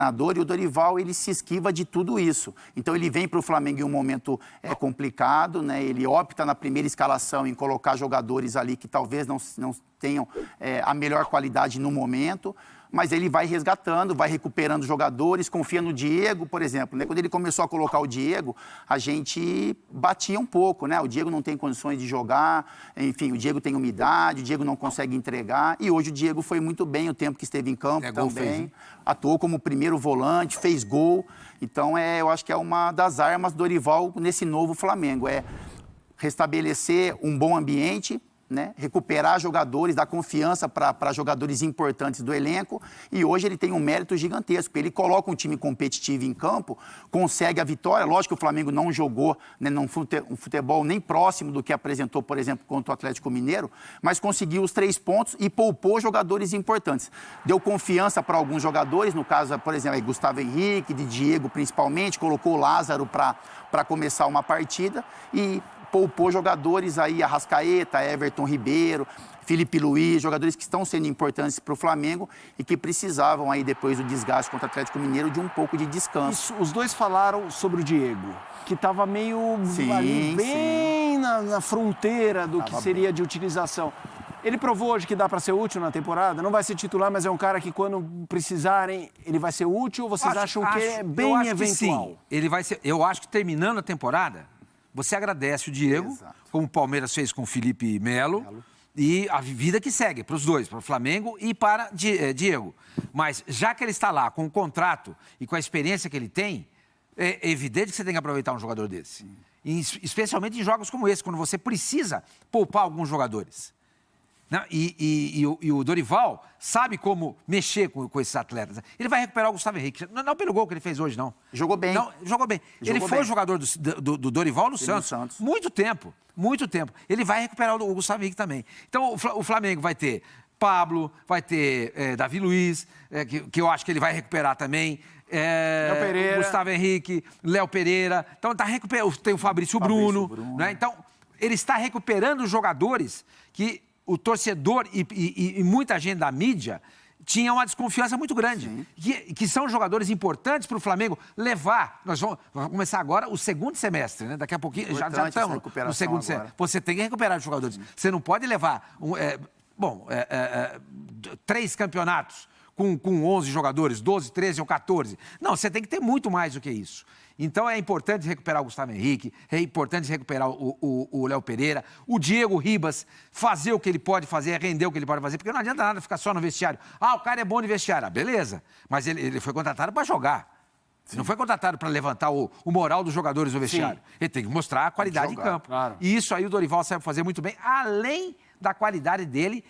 E o Dorival, ele se esquiva de tudo isso. Então, ele vem para o Flamengo em um momento complicado, né? Ele opta na primeira escalação em colocar jogadores ali que talvez não tenham a melhor qualidade no momento, mas ele vai resgatando, vai recuperando jogadores, confia no Diego, por exemplo, né? Quando ele começou a colocar o Diego, a gente batia um pouco, né? O Diego não tem condições de jogar, enfim, o Diego tem umidade, o Diego não consegue entregar, e hoje o Diego foi muito bem o tempo que esteve em campo também, atuou como primeiro volante, fez gol, então eu acho que é uma das armas do Dorival nesse novo Flamengo, restabelecer um bom ambiente, né? Recuperar jogadores, dar confiança para jogadores importantes do elenco, e hoje ele tem um mérito gigantesco. Ele coloca um time competitivo em campo, consegue a vitória. Lógico que o Flamengo não jogou, né, um futebol nem próximo do que apresentou, por exemplo, contra o Atlético Mineiro, mas conseguiu os 3 pontos e poupou jogadores importantes. Deu confiança para alguns jogadores, no caso, por exemplo, Gustavo Henrique, de Diego principalmente, colocou o Lázaro para começar uma partida e poupou jogadores aí, Arrascaeta, Everton Ribeiro, Felipe Luiz, jogadores que estão sendo importantes para o Flamengo e que precisavam aí, depois do desgaste contra o Atlético Mineiro, de um pouco de descanso. Isso, os dois falaram sobre o Diego, que estava meio ali, bem na fronteira do que seria de utilização. Ele provou hoje que dá para ser útil na temporada? Não vai ser titular, mas é um cara que quando precisarem, ele vai ser útil, ou vocês acham que é bem eventual? Sim. Ele vai ser, eu acho que terminando a temporada, você agradece o Diego, como o Palmeiras fez com o Felipe Melo, e a vida que segue para os dois, para o Flamengo e para Diego. Mas já que ele está lá com o contrato e com a experiência que ele tem, é evidente que você tem que aproveitar um jogador desse. Especialmente em jogos como esse, quando você precisa poupar alguns jogadores. Não, e o Dorival sabe como mexer com esses atletas. Ele vai recuperar o Gustavo Henrique. Não pelo gol que ele fez hoje, não. Jogou bem. Não, jogou bem. Ele foi jogador do Dorival no Santos. Muito tempo. Ele vai recuperar o Gustavo Henrique também. Então, o Flamengo vai ter Pablo, vai ter Davi Luiz, que eu acho que ele vai recuperar também. Gustavo Henrique, Léo Pereira. Então, tá recuperando. Tem o Fabrício Bruno. Né? Então, ele está recuperando jogadores que o torcedor e muita gente da mídia tinha uma desconfiança muito grande. Que são jogadores importantes para o Flamengo levar. Nós vamos começar agora o segundo semestre, né? Daqui a pouquinho, já estamos no segundo semestre. Você tem que recuperar os jogadores. Você não pode levar 3 campeonatos com 11 jogadores, 12, 13 ou 14. Não, você tem que ter muito mais do que isso. Então, é importante recuperar o Gustavo Henrique, é importante recuperar o Léo Pereira, o Diego Ribas, fazer o que ele pode fazer, render o que ele pode fazer, porque não adianta nada ficar só no vestiário. O cara é bom de vestiário. Beleza, mas ele foi contratado para jogar. Não foi contratado para levantar o moral dos jogadores no vestiário. Ele tem que mostrar a qualidade em campo. Claro. E isso aí o Dorival sabe fazer muito bem, além da qualidade dele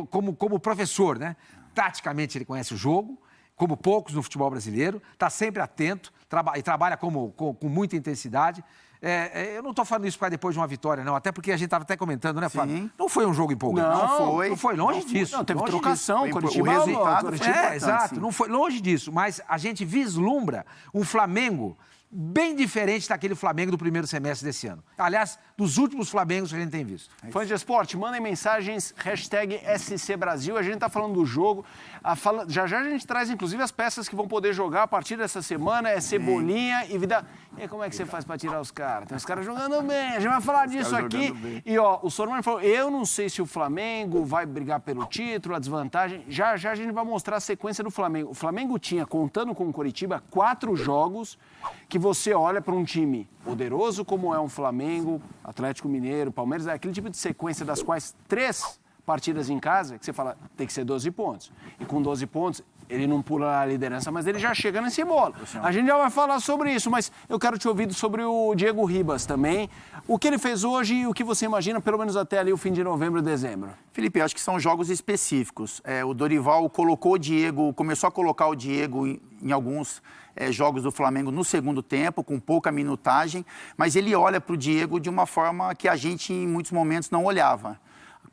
como professor, né? Taticamente ele conhece o jogo, como poucos no futebol brasileiro, está sempre atento e trabalha com muita intensidade. Eu não estou falando isso para depois de uma vitória, não, até porque a gente estava até comentando, né, Flávio? Não foi um jogo empolgante. Não foi longe disso. Não, teve trocação, o resultado foi importante. Exato, não foi longe disso, mas a gente vislumbra um Flamengo bem diferente daquele Flamengo do primeiro semestre desse ano. Aliás, dos últimos Flamengos que a gente tem visto. Fãs de esporte, mandem mensagens, #SCBrasil. A gente está falando do jogo. Já a gente traz, inclusive, as peças que vão poder jogar a partir dessa semana. Cebolinha e Vida. E como é que você faz para tirar os caras? Tem os caras jogando bem. A gente vai falar disso aqui. E, o Sormani falou, eu não sei se o Flamengo vai brigar pelo título, a desvantagem. Já a gente vai mostrar a sequência do Flamengo. O Flamengo tinha, contando com o Coritiba, 4 jogos que você olha para um time poderoso como é um Flamengo, Atlético Mineiro, Palmeiras, é aquele tipo de sequência das quais 3 partidas em casa, que você fala, tem que ser 12 pontos. E com 12 pontos, ele não pula a liderança, mas ele já chega nesse bolo. A gente já vai falar sobre isso, mas eu quero te ouvir sobre o Diego Ribas também. O que ele fez hoje e o que você imagina, pelo menos até ali o fim de novembro, dezembro? Felipe, eu acho que são jogos específicos. O Dorival colocou o Diego, começou a colocar o Diego em alguns jogos do Flamengo no segundo tempo, com pouca minutagem, mas ele olha para o Diego de uma forma que a gente, em muitos momentos, não olhava.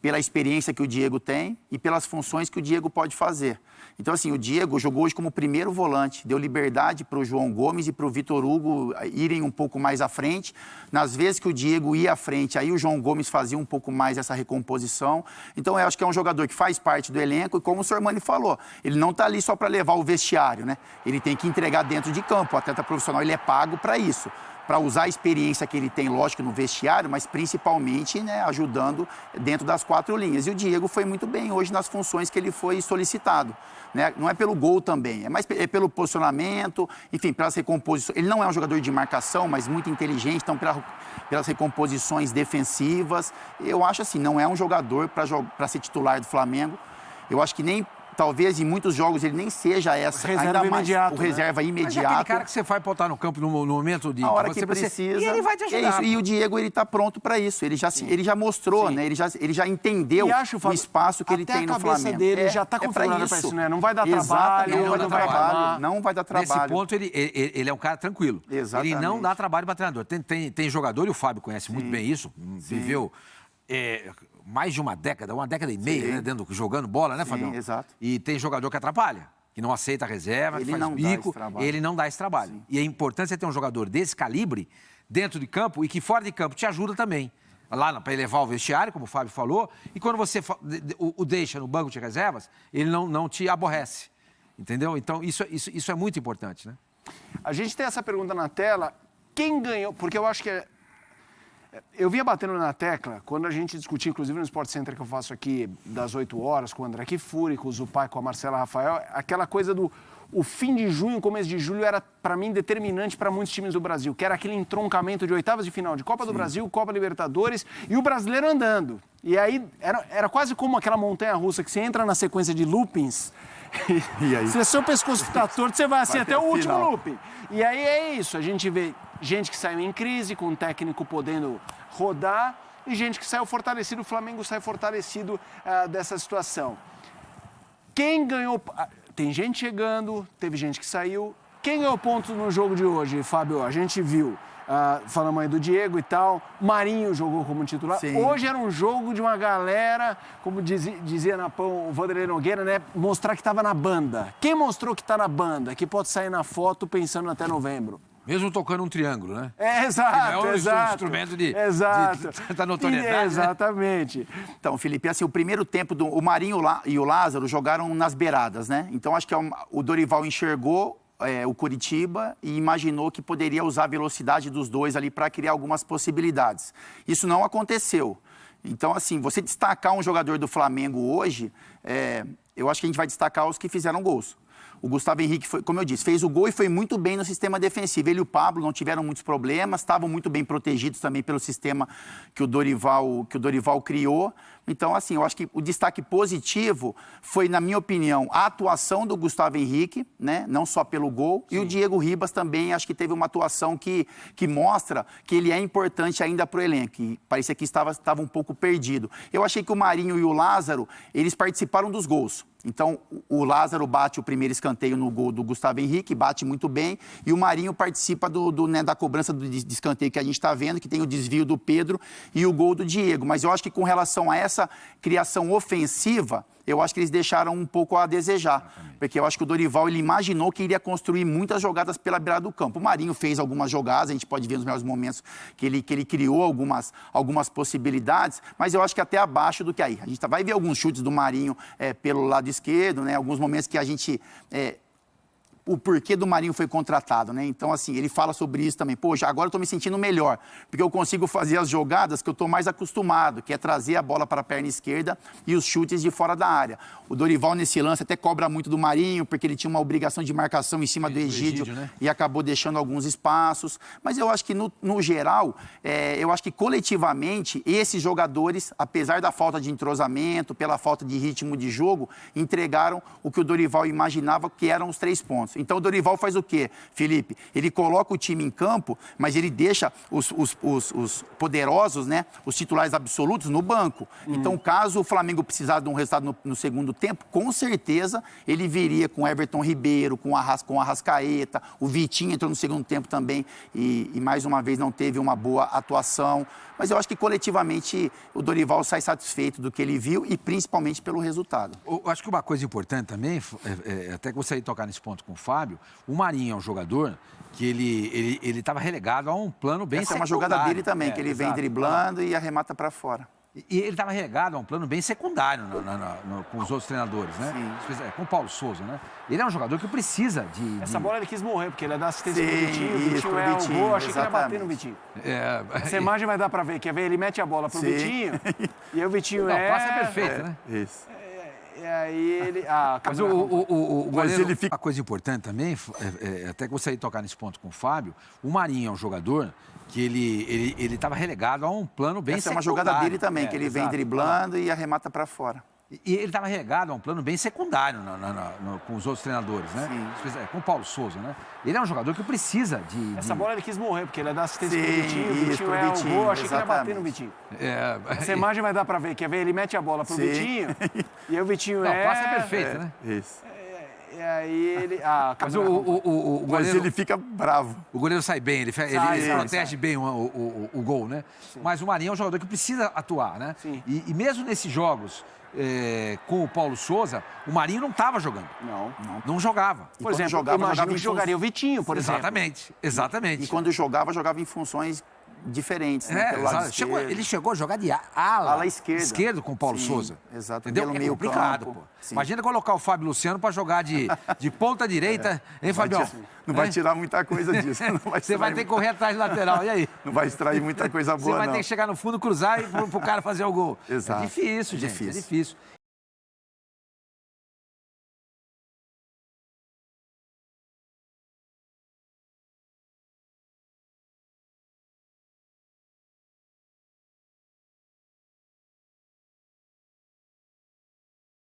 pela experiência que o Diego tem e pelas funções que o Diego pode fazer. Então, assim, o Diego jogou hoje como primeiro volante, deu liberdade para o João Gomes e para o Vitor Hugo irem um pouco mais à frente. Nas vezes que o Diego ia à frente, aí o João Gomes fazia um pouco mais essa recomposição. Então, eu acho que é um jogador que faz parte do elenco e, como o Sormani falou, ele não está ali só para levar o vestiário, né? Ele tem que entregar dentro de campo. O atleta profissional, ele é pago para isso, para usar a experiência que ele tem, lógico, no vestiário, mas principalmente, né, ajudando dentro das 4 linhas. E o Diego foi muito bem hoje nas funções que ele foi solicitado, né? Não é pelo gol também, é pelo posicionamento, enfim, pelas recomposições. Ele não é um jogador de marcação, mas muito inteligente, então pelas recomposições defensivas. Eu acho assim, não é um jogador para ser titular do Flamengo. Eu acho que nem... Talvez em muitos jogos ele nem seja essa, reserva ainda mais imediato, o reserva né? imediato. Mas é aquele cara que você vai botar no campo no momento de... A hora que você precisa. E ele vai te ajudar. É isso. E o Diego, ele está pronto para isso. Ele já mostrou, né? Ele já entendeu o espaço que ele tem no Flamengo. A cabeça dele já está configurada para isso, né? Não vai dar trabalho, não vai dar trabalho. Nesse ponto, ele é um cara tranquilo. Exatamente. Ele não dá trabalho para treinador. Tem jogador, e o Fábio conhece muito bem isso, viveu... mais de uma década e meia, né, jogando bola, né, Fabião? Sim, exato. E tem jogador que atrapalha, que não aceita a reserva, que faz bico, ele não dá esse trabalho. Sim. E é importante você ter um jogador desse calibre dentro de campo e que fora de campo te ajuda também. Lá para elevar o vestiário, como o Fábio falou, e quando você o deixa no banco de reservas, ele não te aborrece. Entendeu? Então, isso é muito importante, né? A gente tem essa pergunta na tela, quem ganhou? Porque eu acho que eu vinha batendo na tecla, quando a gente discutia, inclusive no Sport Center que eu faço aqui, das 8 horas, com o André Kifuri, com o Zupai, com a Marcela Rafael, aquela coisa do... O fim de junho, começo de julho era, para mim, determinante para muitos times do Brasil, que era aquele entroncamento de oitavas de final de Copa do Brasil, Copa Libertadores e o brasileiro andando. E aí era quase como aquela montanha-russa que você entra na sequência de loopings e aí? Se seu pescoço ficar torto, você vai assim até o último looping. E aí é isso, a gente vê gente que saiu em crise, com o técnico podendo rodar, e gente que saiu fortalecido, o Flamengo sai fortalecido dessa situação. Quem ganhou... Tem gente chegando, teve gente que saiu. Quem ganhou ponto no jogo de hoje, Fábio? A gente viu, falamos aí do Diego e tal, Marinho jogou como titular. Sim. Hoje era um jogo de uma galera, como dizia na Pão o Vanderlei Nogueira, né? Mostrar que estava na banda. Quem mostrou que está na banda, que pode sair na foto pensando até novembro? Mesmo tocando um triângulo, né? Exato, exato. Instrumento de notoriedade. Exatamente. Né? Então, Felipe, assim, o primeiro tempo, o Marinho e o Lázaro jogaram nas beiradas, né? Então, acho que o Dorival enxergou o Coritiba e imaginou que poderia usar a velocidade dos dois ali para criar algumas possibilidades. Isso não aconteceu. Então, assim, você destacar um jogador do Flamengo hoje, eu acho que a gente vai destacar os que fizeram gols. O Gustavo Henrique, como eu disse, fez o gol e foi muito bem no sistema defensivo. Ele e o Pablo não tiveram muitos problemas, estavam muito bem protegidos também pelo sistema que o Dorival criou. Então, assim, eu acho que o destaque positivo foi, na minha opinião, a atuação do Gustavo Henrique, né? Não só pelo gol. Sim. E o Diego Ribas também, acho que teve uma atuação que mostra que ele é importante ainda para o elenco. E parecia que estava um pouco perdido. Eu achei que o Marinho e o Lázaro, eles participaram dos gols. Então, o Lázaro bate o primeiro escanteio no gol do Gustavo Henrique, bate muito bem, e o Marinho participa da cobrança de escanteio que a gente está vendo, que tem o desvio do Pedro e o gol do Diego. Mas eu acho que com relação a essa criação ofensiva, eu acho que eles deixaram um pouco a desejar. Exatamente. Porque eu acho que o Dorival, ele imaginou que iria construir muitas jogadas pela beirada do campo. O Marinho fez algumas jogadas, a gente pode ver nos melhores momentos que ele criou algumas possibilidades, mas eu acho que até abaixo do que aí. A gente vai ver alguns chutes do Marinho pelo lado esquerdo, né? Alguns momentos que a gente... o porquê do Marinho foi contratado, né? Então, assim, ele fala sobre isso também. Poxa, agora eu tô me sentindo melhor, porque eu consigo fazer as jogadas que eu tô mais acostumado, que é trazer a bola para a perna esquerda e os chutes de fora da área. O Dorival, nesse lance, até cobra muito do Marinho, porque ele tinha uma obrigação de marcação em cima do Egídio, né? E acabou deixando alguns espaços. Mas eu acho que, no geral, eu acho que coletivamente, esses jogadores, apesar da falta de entrosamento, pela falta de ritmo de jogo, entregaram o que o Dorival imaginava que eram os 3 pontos. Isso. Então o Dorival faz o quê, Felipe? Ele coloca o time em campo, mas ele deixa os poderosos, né, os titulares absolutos no banco. Então, caso o Flamengo precisasse de um resultado no segundo tempo, com certeza ele viria com Everton Ribeiro, com Arrascaeta, o Vitinho entrou no segundo tempo também e mais uma vez não teve uma boa atuação. Mas eu acho que coletivamente o Dorival sai satisfeito do que ele viu e principalmente pelo resultado. Eu acho que uma coisa importante também, até que você ia tocar nesse ponto com o Fábio, o Marinho é um jogador que ele estava relegado a um plano bem Essa é secundário. uma jogada dele também, que ele vem exato. driblando e arremata para fora. E ele estava relegado a um plano bem secundário com os outros treinadores, né? Com o Paulo Souza, né? Ele é um jogador que precisa de... Essa bola ele quis morrer, porque ele é da assistência pro Vitinho, o isso, Vitinho pro é o Vitinho, gol, achei que ele ia bater no exatamente. Vitinho. É, Essa imagem vai dar pra ver, quer ver? Ele mete a bola pro Vitinho, e aí o Vitinho não, o passe é perfeito, né? Isso. E aí ele... Ah, Mas o goleiro, ele fica... uma coisa importante também, até que você ia tocar nesse ponto com o Fábio, o Marinho é um jogador que ele estava relegado a um plano bem Essa é uma secundário. jogada dele também, que ele vem driblando e arremata para fora. E ele estava relegado a um plano bem secundário com os outros treinadores, né? Com o Paulo Souza, né? Ele é um jogador que precisa de... Essa bola ele quis morrer, porque ele é da assistência pro Vitinho, o Vitinho é o gol, achei que ele ia bater no Vitinho. Essa imagem vai dar pra ver, quer ver? Ele mete a bola pro Vitinho, e aí o Vitinho não, o passe é perfeito, né? Isso. E aí ele... Ah, mas o goleiro... ele fica bravo. O goleiro sai bem, ele protege bem o gol, né? Sim. Mas o Marinho é um jogador que precisa atuar, né? Sim. E mesmo nesses jogos com o Paulo Souza, o Marinho não estava jogando. Não jogava. Por exemplo, jogava que jogaria o Vitinho, por exemplo. Exatamente. E quando jogava em funções diferentes, né? Pelo lado ele chegou a jogar de ala esquerdo com o Paulo Souza. Exato. Entendeu? Pelo É meio complicado, campo. pô. Sim. Imagina colocar o Fábio Luciano para jogar de ponta direita, hein, Fabião? Não vai tirar muita coisa disso. Você vai ter que correr atrás de lateral, e aí? Não vai extrair muita coisa boa, Você vai ter que chegar no fundo, cruzar e pro cara fazer o gol. Exato. É difícil, gente. É difícil.